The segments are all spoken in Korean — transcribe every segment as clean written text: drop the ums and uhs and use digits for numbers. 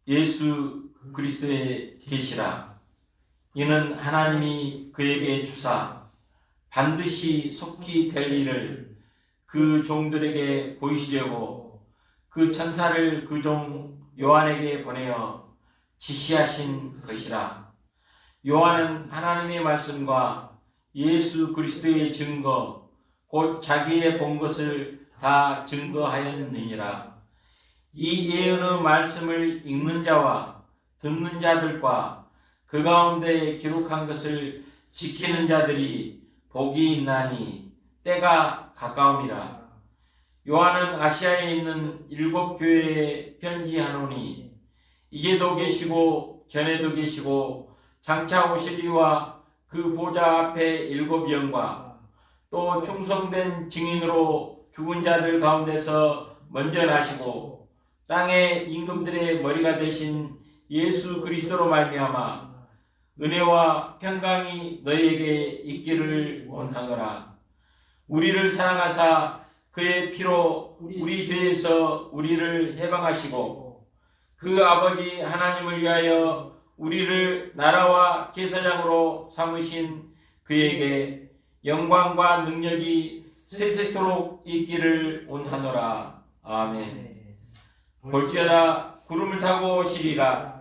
예수 그리스도의 계시라. 이는 하나님이 그에게 주사 반드시 속히 될 일을 그 종들에게 보이시려고 그 천사를 그 종 요한에게 보내어 지시하신 것이라. 요한은 하나님의 말씀과 예수 그리스도의 증거 곧 자기의 본 것을 다 증거하였느니라. 이 예언의 말씀을 읽는 자와 듣는 자들과 그 가운데 기록한 것을 지키는 자들이 복이 있나니 때가 가까움이라. 요한은 아시아에 있는 7교회에 편지하노니 이제도 계시고 전에도 계시고 장차 오실 이와 그 보좌 앞에 7영과 또 충성된 증인으로 죽은 자들 가운데서 먼저 나시고 땅의 임금들의 머리가 되신 예수 그리스도로 말미암아 은혜와 평강이 너희에게 있기를 원하노라. 우리를 사랑하사 그의 피로 우리 죄에서 우리를 해방하시고 그 아버지 하나님을 위하여 우리를 나라와 제사장으로 삼으신 그에게 영광과 능력이 세세토록 있기를 원하노라. 아멘. 볼지어다 구름을 타고 오시리라.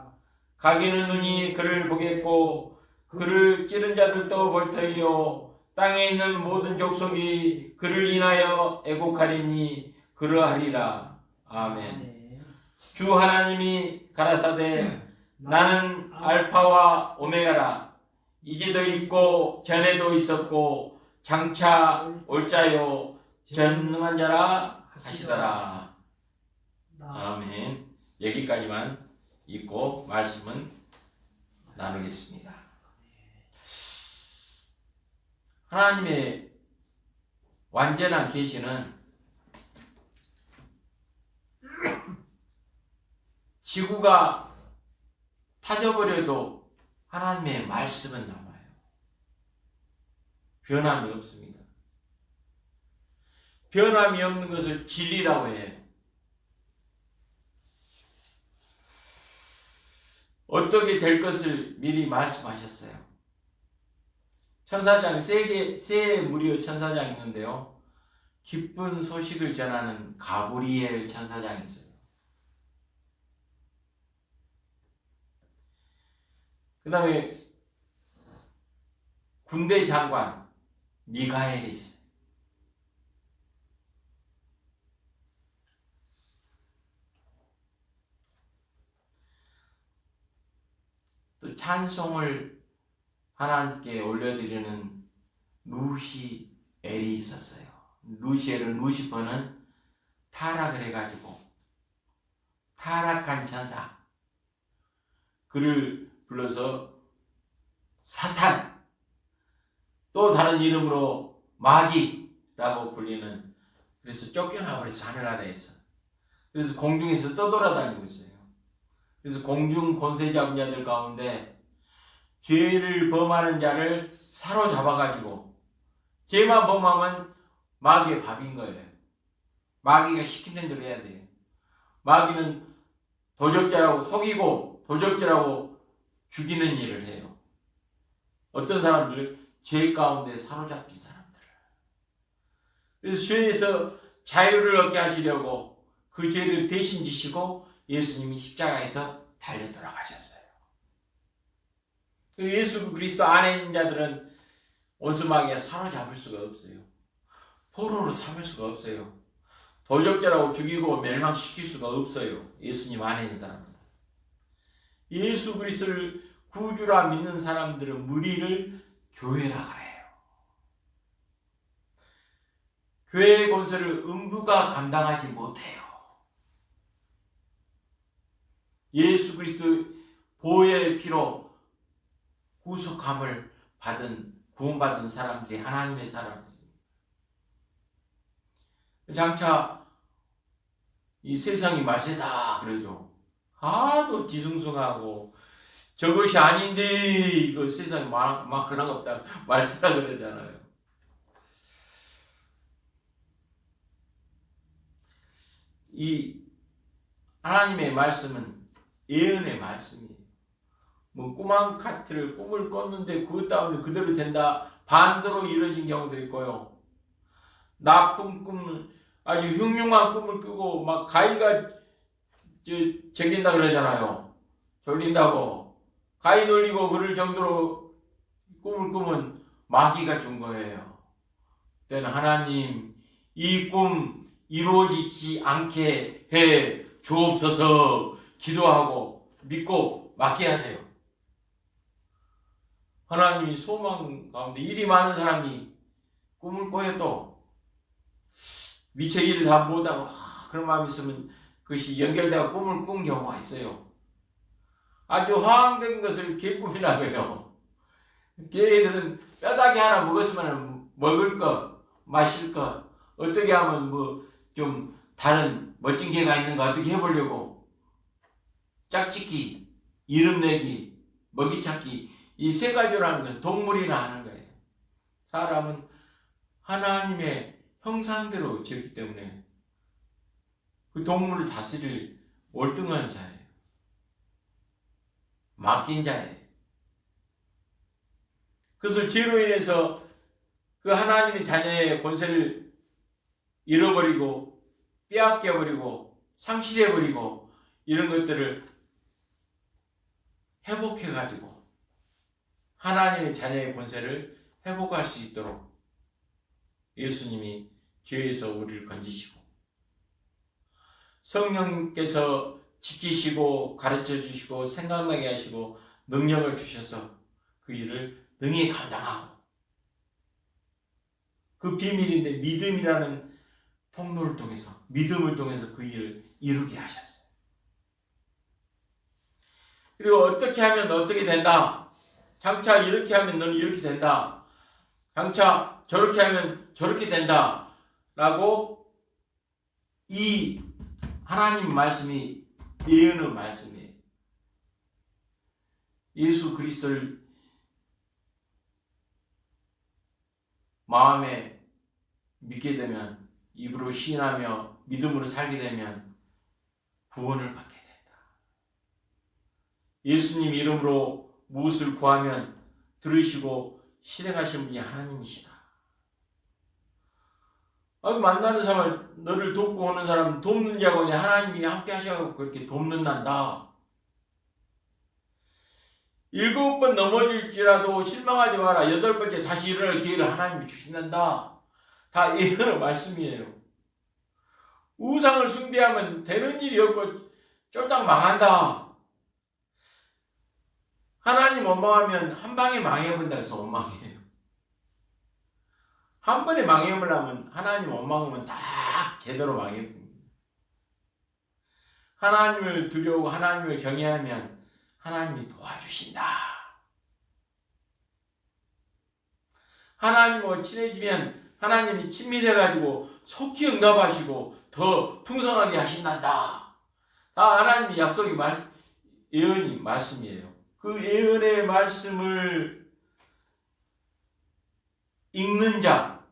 가기는 눈이 그를 보겠고 그를 찌른 자들도 볼 터이요 땅에 있는 모든 족속이 그를 인하여 애곡하리니 그러하리라. 아멘. 주 하나님이 가라사대 나는 알파와 오메가라. 이제도 있고 전에도 있었고 장차 올 자요 전능한 자라 하시더라. 아멘. 여기까지만 읽고 말씀은 나누겠습니다. 하나님의 완전한 계시는 지구가 타져버려도 하나님의 말씀은 남아요. 변함이 없습니다. 변함이 없는 것을 진리라고 해요. 어떻게 될 것을 미리 말씀하셨어요. 천사장 세 무리의 천사장이 있는데요. 기쁜 소식을 전하는 가브리엘 천사장이 있어요. 그 다음에 군대 장관 미가엘이 있어요. 또 찬송을 하나님께 올려드리는 루시엘이 있었어요. 루시퍼는 타락을 해가지고 타락한 천사, 그를 불러서 사탄, 또 다른 이름으로 마귀라고 불리는, 그래서 쫓겨나 버렸어. 하늘나라에서. 그래서 공중에서 떠돌아다니고 있어요. 그래서 공중 권세 잡은 자들 가운데 죄를 범하는 자를 사로잡아가지고 죄만 범하면 마귀의 밥인 거예요. 마귀가 시키는 대로 해야 돼요. 마귀는 도적자라고 속이고 도적자라고 죽이는 일을 해요. 어떤 사람들? 죄 가운데 사로잡힌 사람들. 그래서 죄에서 자유를 얻게 하시려고 그 죄를 대신 지시고 예수님이 십자가에서 달려 돌아가셨어요. 예수 그리스도 안에 있는 자들은 원수마귀가 사로잡을 수가 없어요. 포로로 삼을 수가 없어요. 도적자라고 죽이고 멸망시킬 수가 없어요. 예수님 안에 있는 사람들. 예수 그리스도를 구주라 믿는 사람들은 무리를 교회라 그래요. 교회의 권세를 음부가 감당하지 못해요. 예수 그리스도 보혈의 피로 구속함을 받은, 구원받은 사람들이 하나님의 사람들입니다. 장차 이 세상이 말세다 그러죠. 하도 뒤숭숭하고 저것이 아닌데 이거 세상에 막을랑 없다 말세라 그러잖아요. 이 하나님의 말씀은 예언의 말씀이에요. 뭐 꿈한 카트를 꿈을 꿨는데 그것 때문에 그대로 된다. 반대로 이루어진 경우도 있고요. 나쁜 꿈, 아주 흉흉한 꿈을 꾸고 막 가위가 저긴다 그러잖아요. 졸린다고. 가위 놀리고 그럴 정도로 꿈을 꾸면 마귀가 준 거예요. 그때는 하나님 이 꿈 이루어지지 않게 해 주옵소서 기도하고 믿고 맡겨야 돼요. 하나님이 소망 가운데 일이 많은 사람이 꿈을 꿔도 미처 일을 다 못하고 그런 마음이 있으면 그것이 연결되어 꿈을 꾼 경우가 있어요. 아주 허황된 것을 개꿈이라고 해요. 걔들은 뼈다귀 하나 먹었으면 먹을 것, 마실 것, 어떻게 하면 뭐 좀 다른 멋진 개가 있는가 어떻게 해보려고 짝짓기, 이름 내기, 먹이 찾기 이 세 가지로 하는 것은 동물이나 하는 거예요. 사람은 하나님의 형상대로 지었기 때문에 그 동물을 다스릴 월등한 자예요. 맡긴 자예요. 그것을 죄로 인해서 그 하나님의 자녀의 권세를 잃어버리고 빼앗겨버리고 상실해버리고 이런 것들을 회복해가지고 하나님의 자녀의 권세를 회복할 수 있도록 예수님이 죄에서 우리를 건지시고 성령께서 지키시고 가르쳐 주시고 생각나게 하시고 능력을 주셔서 그 일을 능히 감당하고 그 비밀인데 믿음이라는 통로를 통해서 믿음을 통해서 그 일을 이루게 하셨어요. 그리고 어떻게 하면 어떻게 된다. 장차 이렇게 하면 너는 이렇게 된다. 장차 저렇게 하면 저렇게 된다. 라고 이 하나님 말씀이 예언의 말씀이에요. 예수 그리스도를 마음에 믿게 되면 입으로 시인하며 믿음으로 살게 되면 구원을 받게 된다. 예수님 이름으로 무엇을 구하면 들으시고 실행하신 분이 하나님이시다. 만나는 사람을 너를 돕고 오는 사람 돕는 자고 하나님이 함께 하셔서 그렇게 돕는단다. 7번 넘어질지라도 실망하지 마라. 8번째 다시 일어날 기회를 하나님이 주신단다. 다 예언의 말씀이에요. 우상을 숭배하면 되는 일이 없고 쫄딱 망한다. 하나님 원망하면 한 방에 망해본다 해서 원망이에요. 한 번에 망해보려면 하나님 원망하면 딱 제대로 망해봅니다. 하나님을 두려워하고 하나님을 경외하면 하나님이 도와주신다. 하나님과 친해지면 하나님이 친밀해가지고 속히 응답하시고 더 풍성하게 하신단다. 다 하나님의 약속이 예언이 말씀이에요. 그 예언의 말씀을 읽는 자,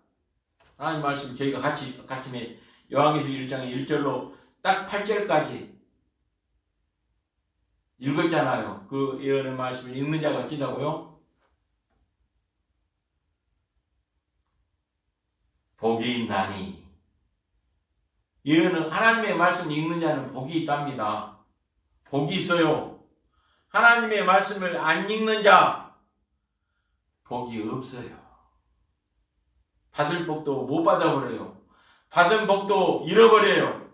하나님 말씀 저희가 같이 요한계시록 1장의 1절로 딱 8절까지 읽었잖아요. 그 예언의 말씀을 읽는 자가 어찌다고요? 복이 있나니. 예언은 하나님의 말씀을 읽는 자는 복이 있답니다. 복이 있어요. 하나님의 말씀을 안 읽는 자 복이 없어요. 받을 복도 못 받아버려요. 받은 복도 잃어버려요.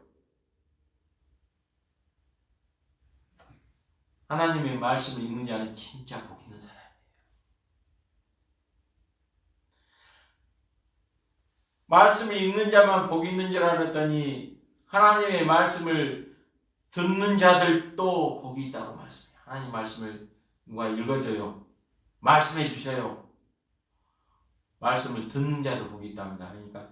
하나님의 말씀을 읽는 자는 진짜 복 있는 사람이에요. 말씀을 읽는 자만 복 있는 줄 알았더니 하나님의 말씀을 듣는 자들도 복이 있다고 말씀해요. 하나님 말씀을 누가 읽어줘요. 말씀해 주셔요. 말씀을 듣는 자도 복이 있답니다. 그러니까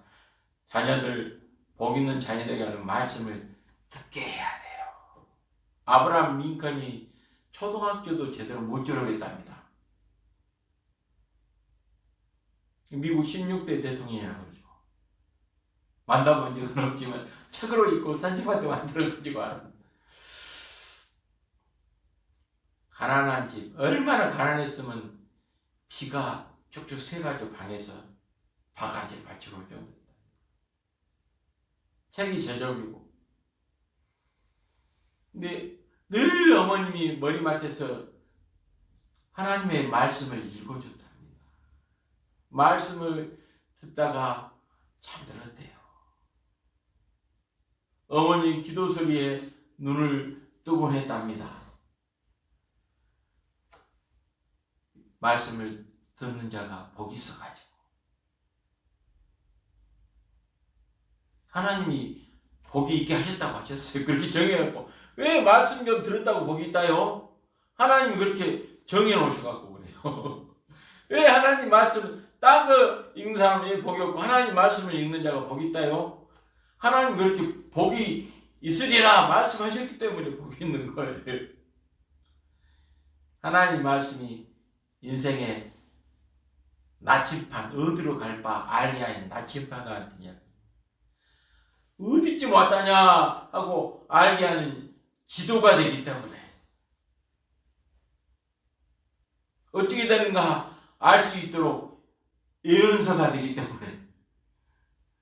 자녀들, 복 있는 자녀들에게 하는 말씀을 듣게 해야 돼요. 아브라함 링컨이 초등학교도 제대로 못 졸업했답니다. 미국 16대 대통령이라고 그러죠. 만나본 적은 없지만 책으로 읽고 선생님한테 만들어가지고 알아. 가난한 집, 얼마나 가난했으면 비가 쭉쭉 새가지고 방에서 바가지를 받치고 올 정도다. 책이 저절이고. 근데 늘 어머님이 머리맡에서 하나님의 말씀을 읽어줬답니다. 말씀을 듣다가 잠들었대요. 어머니 기도 소리에 눈을 뜨곤 했답니다. 말씀을 듣는 자가 복이 있어가지고. 하나님이 복이 있게 하셨다고 하셨어요. 그렇게 정해갖고. 왜 말씀 좀 들었다고 복이 있다요? 하나님이 그렇게 정해놓으셔갖고 그래요. 왜 하나님 말씀, 딴 거 읽는 사람이 복이 없고 하나님 말씀을 읽는 자가 복이 있다요? 하나님 그렇게 복이 있으리라 말씀하셨기 때문에 복이 있는 거예요. 하나님 말씀이 인생의 나침판, 어디로 갈 바 알게 하는 나침판 같으냐. 어디쯤 왔다냐 하고 알게 하는 지도가 되기 때문에 어떻게 되는가 알 수 있도록 예언서가 되기 때문에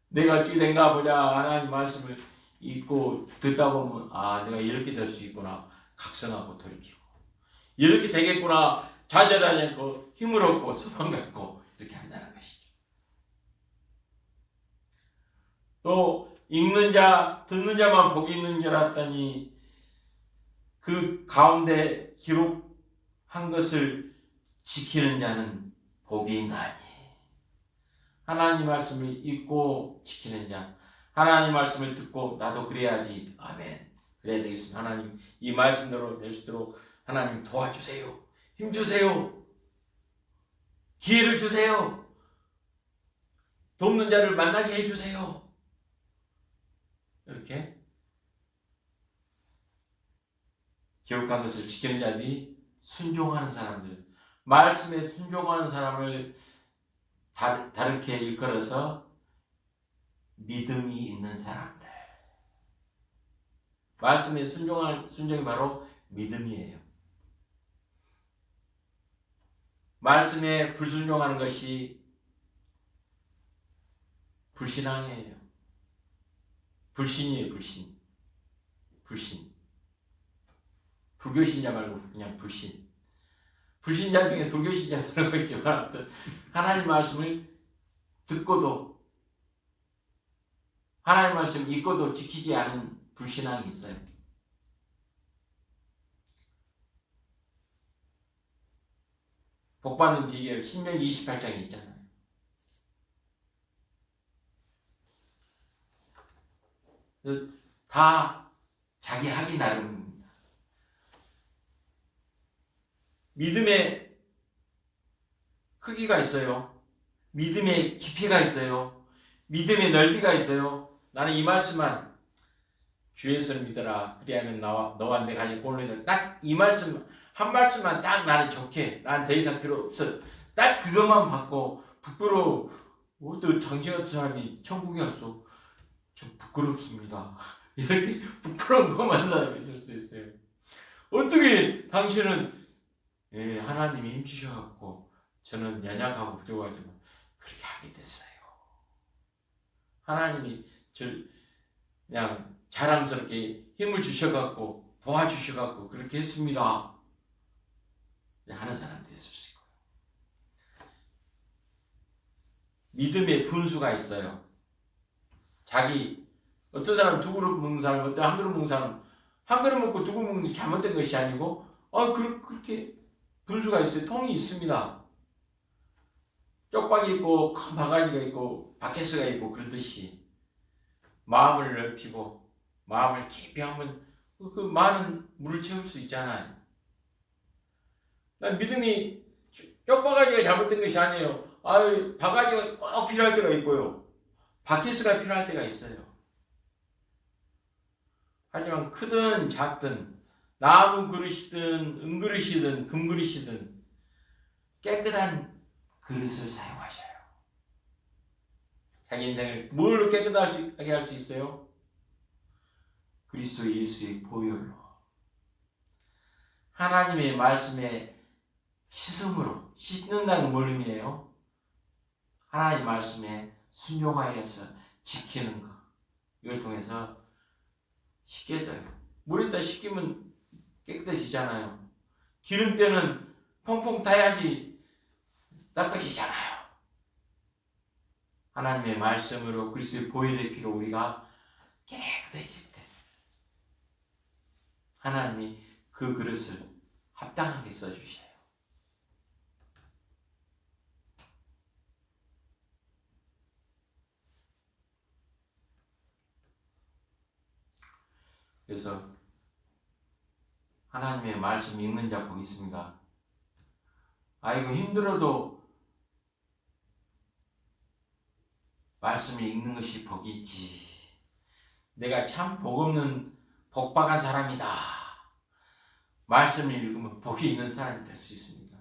내가 어떻게 된가 보자 하나님 말씀을 읽고 듣다 보면 아 내가 이렇게 될 수 있구나 각성하고 돌이키고 이렇게 되겠구나 좌절하지 않고 힘을 얻고 소망 갖고 이렇게 한다는 것이죠. 또 읽는 자 듣는 자만 복이 있는 줄 알았더니 그 가운데 기록한 것을 지키는 자는 복이 있나니. 하나님 말씀을 읽고 지키는 자, 하나님 말씀을 듣고 나도 그래야지. 아멘. 그래야 되겠습니다. 하나님 이 말씀대로 될 수 있도록 하나님 도와주세요. 힘주세요. 기회를 주세요. 돕는 자를 만나게 해주세요. 이렇게 기록한 것을 지키는 자들이 순종하는 사람들, 말씀에 순종하는 사람을 다르게 일컬어서 믿음이 있는 사람들. 말씀에 순종이 바로 믿음이에요. 말씀에 불순종하는 것이 불신앙이에요. 불신이에요, 불신. 불신. 불교신자 말고 그냥 불신. 불신자 중에 불교신자 들어가 있지만 하나님 말씀을 듣고도 하나님 말씀 읽고도 지키지 않은 불신앙이 있어요. 복받는 비결 신명기 28장에 있잖아요. 다 자기 하기 나름입니다. 믿음의 크기가 있어요. 믿음의 깊이가 있어요. 믿음의 넓이가 있어요. 나는 이 말씀만 주 예수를 믿어라. 그리하면 너와 내 가진 꼴로들 딱 이 말씀 한 말씀만 딱 나는 좋게 난 더 이상 필요 없어. 딱 그것만 받고 부끄러워. 또 당신 같은 사람이 천국에 갔어. 좀 부끄럽습니다. 이렇게 부끄러운 것만 사람이 있을 수 있어요. 어떻게 당신은 하나님이 힘주셔갖고 저는 연약하고 부족하지만 그렇게 하게 됐어요. 하나님이 저를 그냥 자랑스럽게 힘을 주셔갖고 도와주셔갖고 그렇게 했습니다. 하는 사람도 있을 수 있고. 믿음의 분수가 있어요. 자기 어떤 사람 두 그릇 먹는 사람, 어떤 한 그릇 먹는 사람, 한 그릇 먹고 두 그릇 먹는 게 잘못된 것이 아니고 그렇게 분수가 있어요. 통이 있습니다. 쪽박이 있고 큰 바가지가 있고 바켓스가 있고 그렇듯이 마음을 넓히고 마음을 깊이 하면 그 많은 물을 채울 수 있잖아요. 난 믿음이 쪽바가지가 잘못된 것이 아니에요. 바가지가 꼭 필요할 때가 있고요. 바켓스가 필요할 때가 있어요. 하지만 크든 작든 나무 그릇이든 은그릇이든 금그릇이든 깨끗한 그릇을 사용하셔요. 자기 인생을 뭘로 깨끗하게 할 수 있어요? 그리스도 예수의 보혈로. 하나님의 말씀에 씻음으로, 씻는다는 뭘 의미해요? 하나님 말씀에 순종하여서 지키는 것, 이걸 통해서 씻겨져요. 물에다 씻기면 깨끗해지잖아요. 기름때는 퐁퐁 타야지 닦아지잖아요. 하나님의 말씀으로 그리스도의 보혈의 피로 우리가 깨끗해질 때 하나님이 그 그릇을 합당하게 써주셔요. 그래서 하나님의 말씀 읽는 자 복 있습니다. 아이고 힘들어도 말씀을 읽는 것이 복이지. 내가 참 복 없는 복박한 사람이다. 말씀을 읽으면 복이 있는 사람이 될 수 있습니다.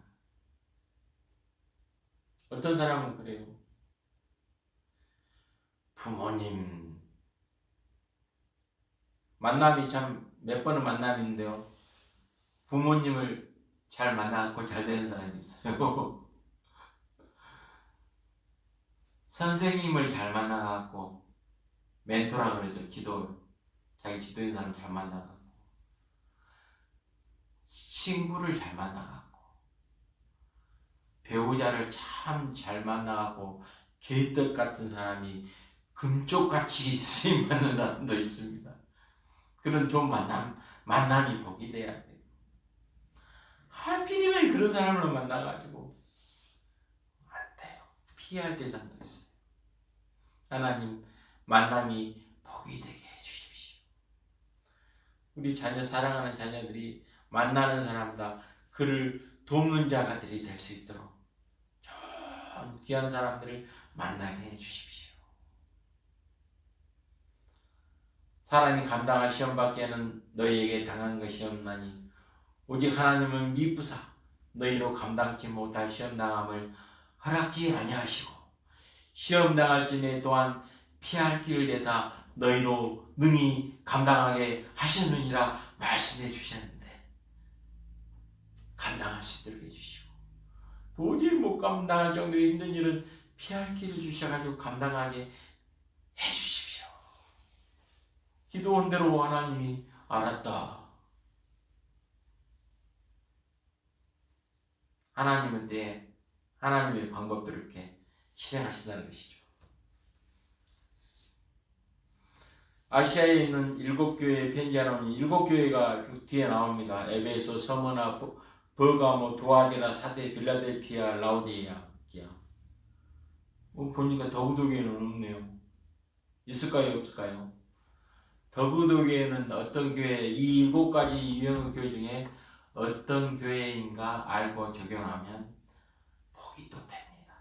어떤 사람은 그래요. 부모님 만남이 참 몇 번은 만남인데요. 부모님을 잘 만나고 잘 되는 사람이 있어요. 선생님을 잘 만나갖고 멘토라 그러죠. 자기 지도인 사람 잘 만나갖고 친구를 잘 만나갖고 배우자를 참 잘 만나갖고 개떡 같은 사람이 금쪽같이 쓰임받는 사람도 있습니다. 그런 좋은 만남이 복이 돼야 돼요. 하필이면 그런 사람을 만나가지고 안 돼요. 피할 대상도 있어요. 하나님 만남이 복이 되게 해주십시오. 우리 사랑하는 자녀들이 만나는 사람다 그를 돕는 자가들이 될 수 있도록 전 귀한 사람들을 만나게 해주십시오. 사람이 감당할 시험밖에는 너희에게 당한 것이 없나니 오직 하나님은 미쁘사 너희로 감당치 못할 시험당함을 허락지 아니하시고 시험당할 즈음에 또한 피할 길을 내사 너희로 능히 감당하게 하셨느니라 말씀해 주셨는데 감당할 수 있도록 해주시고 도저히 못 감당할 정도로 힘든 일은 피할 길을 주셔가지고 감당하게 해주십시오. 기도한 대로 하나님이 알았다. 하나님은 때에 하나님의 방법대로 이렇게 실행하신다는 것이죠. 아시아에 있는 7교회에 편지하는 7교회가 뒤에 나옵니다. 에베소, 서머나, 버가모, 두아디라, 사데, 빌라델피아, 라우디게아. 보니까 더구도교회는 없네요. 있을까요? 없을까요? 더구도교회는 어떤 교회, 이 7가지 유형의 교회 중에 어떤 교회인가 알고 적용하면 복이 또 됩니다.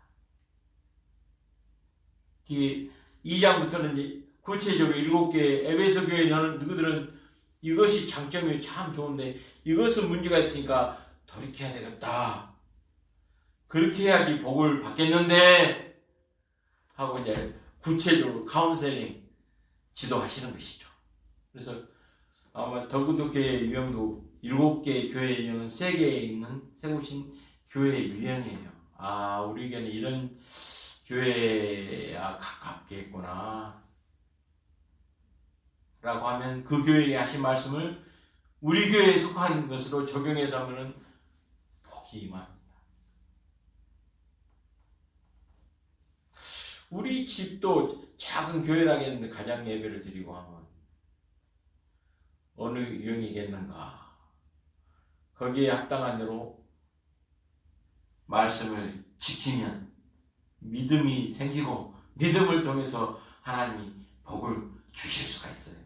뒤에 2장부터는 구체적으로 7개 에베소 교회 너희들은 이것이 장점이 참 좋은데 이것은 문제가 있으니까 돌이켜야 되겠다. 그렇게 해야지 복을 받겠는데 하고 이제 구체적으로 카운셀링 지도하시는 것이죠. 그래서 아마 더구도 교회의 유형도 7개의 교회의 유형은 세계에 있는 세우신 교회의 유형이에요. 아, 우리에게는 이런 교회야 가깝겠구나 라고 하면 그 교회에 하신 말씀을 우리 교회에 속한 것으로 적용해서 하면 복이 임합니다. 우리 집도 작은 교회라겠는데 가정 예배를 드리고 하면 어느 유형이겠는가? 거기에 합당한 대로 말씀을 지키면 믿음이 생기고 믿음을 통해서 하나님이 복을 주실 수가 있어요.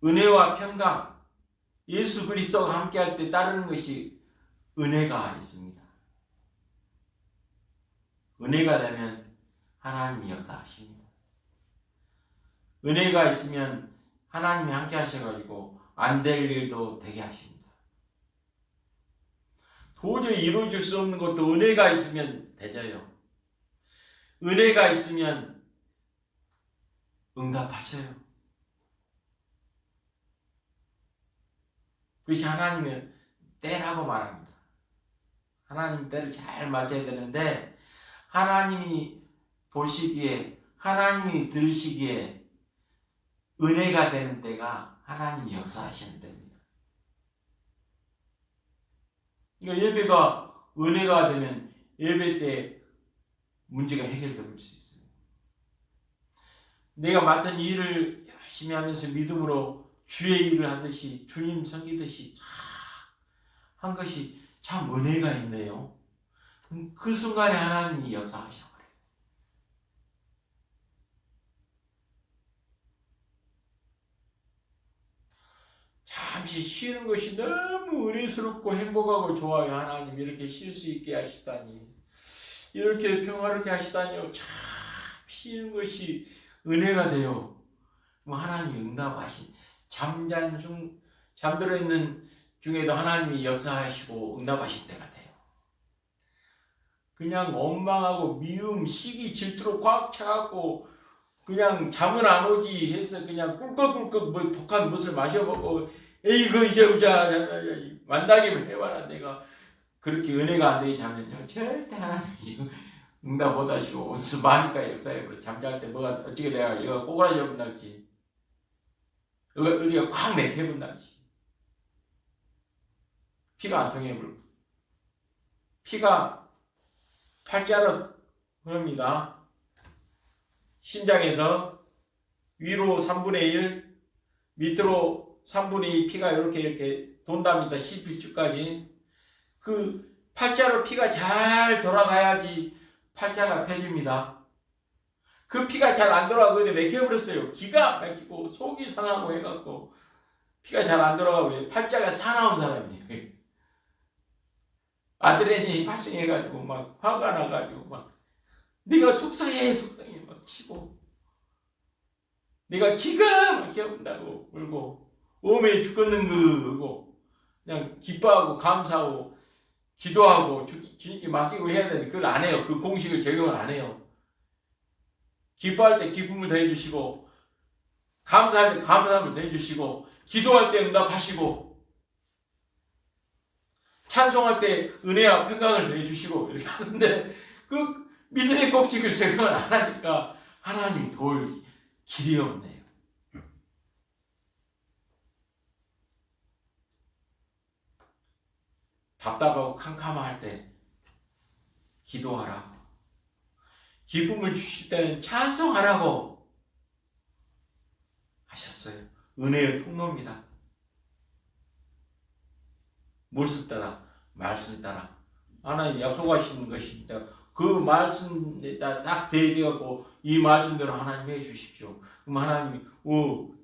은혜와 평강, 예수 그리스도가 함께할 때 따르는 것이 은혜가 있습니다. 은혜가 되면 하나님이 역사하십니다. 은혜가 있으면 하나님이 함께 하셔가지고 안 될 일도 되게 하십니다. 도저히 이루어질 수 없는 것도 은혜가 있으면 되져요. 은혜가 있으면 응답하셔요. 그것이 하나님의 때라고 말합니다. 하나님 때를 잘 맞아야 되는데 하나님이 보시기에 하나님이 들으시기에 은혜가 되는 때가 하나님이 역사하시는 때입니다. 그러니까 예배가 은혜가 되면 예배 때 문제가 해결될 수 있어요. 내가 맡은 일을 열심히 하면서 믿음으로 주의 일을 하듯이 주님 섬기듯이 한 것이 참 은혜가 있네요. 그 순간에 하나님이 역사하셔버려요. 잠시 쉬는 것이 너무 은혜스럽고 행복하고 좋아요. 하나님 이렇게 쉴 수 있게 하시다니, 이렇게 평화롭게 하시다니요. 참 쉬는 것이 은혜가 돼요. 하나님이 응답하신 잠들어 있는 중에도 하나님이 역사하시고 응답하실 때가 돼요. 그냥 원망하고 미움, 시기, 질투로 꽉 차갖고 그냥 잠은 안 오지 해서 그냥 꿀꺽꿀꺽 뭐 독한 것을 마셔보고 에이그 이제 보자 만나기만 해봐라. 내가 그렇게 은혜가 안 되게 자면요 절대 하나님이 응답 못 하시고 온수 마니까 역사해버려. 잠잘 때 뭐가 어떻게 내가 이거 꼬그라져 본다지, 어디가 콱 맥혀본다지, 피가 안 통해버려. 피가 팔자로 흐릅니다. 심장에서 위로 3분의 1, 밑으로 3분의 2 피가 이렇게 돈답니다. CPQ까지. 그 팔자로 피가 잘 돌아가야지 팔자가 펴집니다. 그 피가 잘 안 돌아가고 맥혀버렸어요. 기가 막히고 속이 상하고 해갖고 피가 잘 안 돌아가고 팔자가 사나운 사람이에요. 아드레날린이 발생해가지고 막 화가 나가지고 막 네가 속상해 막 치고 네가 기가 막혀본다고 울고 오메 죽겠는 거고 그냥 기뻐하고 감사하고 기도하고 주님께 맡기고 해야 되는데 그걸 안 해요. 그 공식을 적용을 안 해요. 기뻐할 때 기쁨을 더해주시고 감사할 때 감사함을 더해주시고 기도할 때 응답하시고 찬송할 때 은혜와 평강을 더해주시고 이렇게 하는데 그 믿음의 공식을 적용을 안 하니까 하나님이 도울 길이 없네요. 답답하고 캄캄할 때 기도하라고, 기쁨을 주실 때는 찬송하라고 하셨어요. 은혜의 통로입니다. 무엇을 따라? 말씀 따라. 하나님 약속하시는 것입니다. 그 말씀에 딱 대비하고 이 말씀대로 하나님 해주십시오. 그럼 하나님이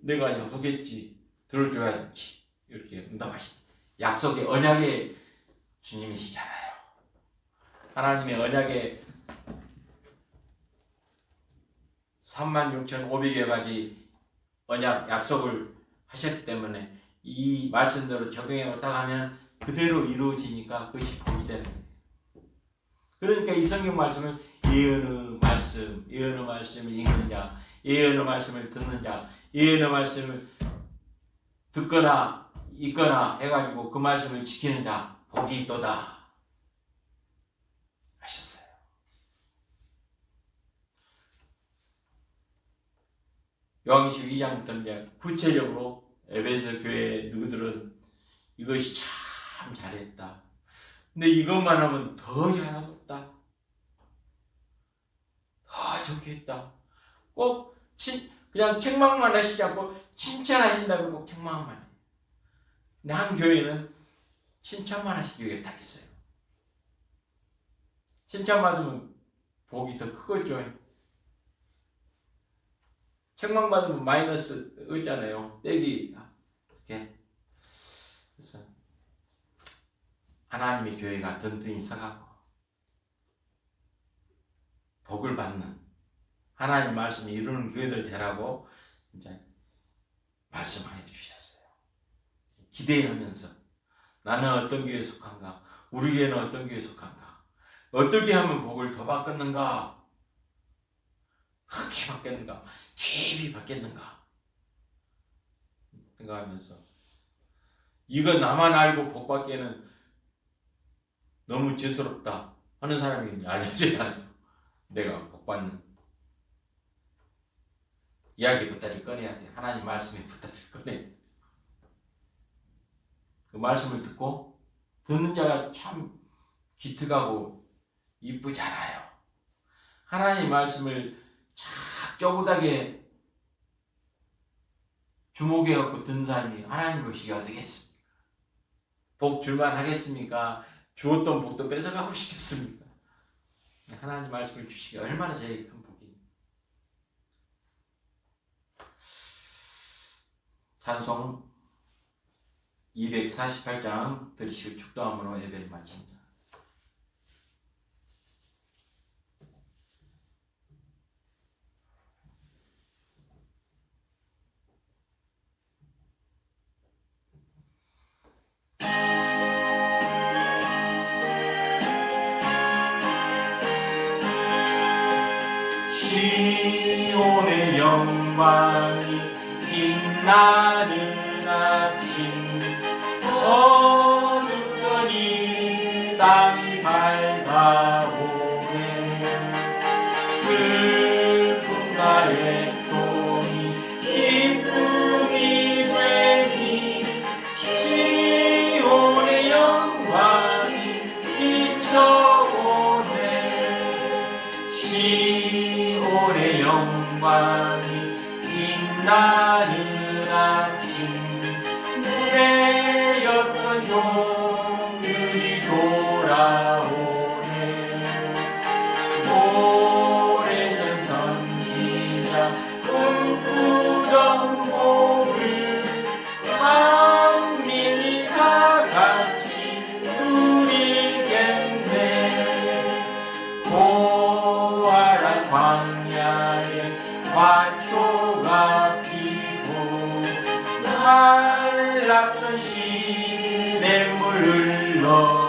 내가 약속했지 들어줘야지 이렇게 응답하십니다. 약속의 언약의 주님이시잖아요. 하나님의 언약의 36,500여 가지 언약 약속을 하셨기 때문에 이 말씀대로 적용해왔다 하면 그대로 이루어지니까 그것이 복이 되는 거예요. 그러니까 이 성경 말씀을 예언의 말씀을 읽는 자, 예언의 말씀을 듣는 자, 예언의 말씀을 듣거나 읽거나 해가지고 그 말씀을 지키는 자 복이 있도다 하셨어요. 요한계시록 2장부터 이제 구체적으로 에베소 교회 누구들은 이것이 참 잘했다. 근데 이것만 하면 더 잘하겠다. 더 좋게 했다. 꼭 그냥 책망만 하시지 않고 칭찬하신다면 꼭 책망만 해요. 근데 한 교회는 칭찬만 하신 교회가 딱 있어요. 칭찬받으면 복이 더 크겠죠. 책망받으면 마이너스 있잖아요. 떼기 이렇게. 그래서 하나님의 교회가 든든히 서가고 복을 받는 하나님 말씀을 이루는 교회들 되라고 이제 말씀하여 주셨어요. 기대하면서 나는 어떤 교회에 속한가? 우리 교회는 어떤 교회에 속한가? 어떻게 하면 복을 더 받겠는가? 크게 받겠는가? 깊이 받겠는가? 생각하면서 이거 나만 알고 복받기에는 너무 죄스럽다 하는 사람이 알려줘야죠. 내가 복받는 이야기부터를 꺼내야 돼. 하나님 말씀부터를 꺼내야 돼. 그 말씀을 듣고 듣는 자가 참 기특하고 이쁘잖아요. 하나님 말씀을 착 쪼그닥에 주목해갖고 듣는 사람이 하나님 보시기 어떻게 했습니까? 복 줄만 하겠습니까? 주었던 복도 뺏어가고 싶겠습니까? 하나님 말씀을 주시기 얼마나 저에게 큰 복이에요. 찬송 248장 들으시고 축도함으로 예배를 마칩니다. 시온의 영광이 빛나는 아침 어둡더니 땅이 밝아오네. 슬픔과 애통이 기쁨이 되니 시온의 영광이 비춰오네. 시온의 영광이 빛나는 아침 무대였던 종들이 돌아오네. 오래전 선지자 꿈꾸던 복을 만민이 다 같이 누리겠네. 보아라 광야에 화초가 피고 말랐던 시냇물 흘러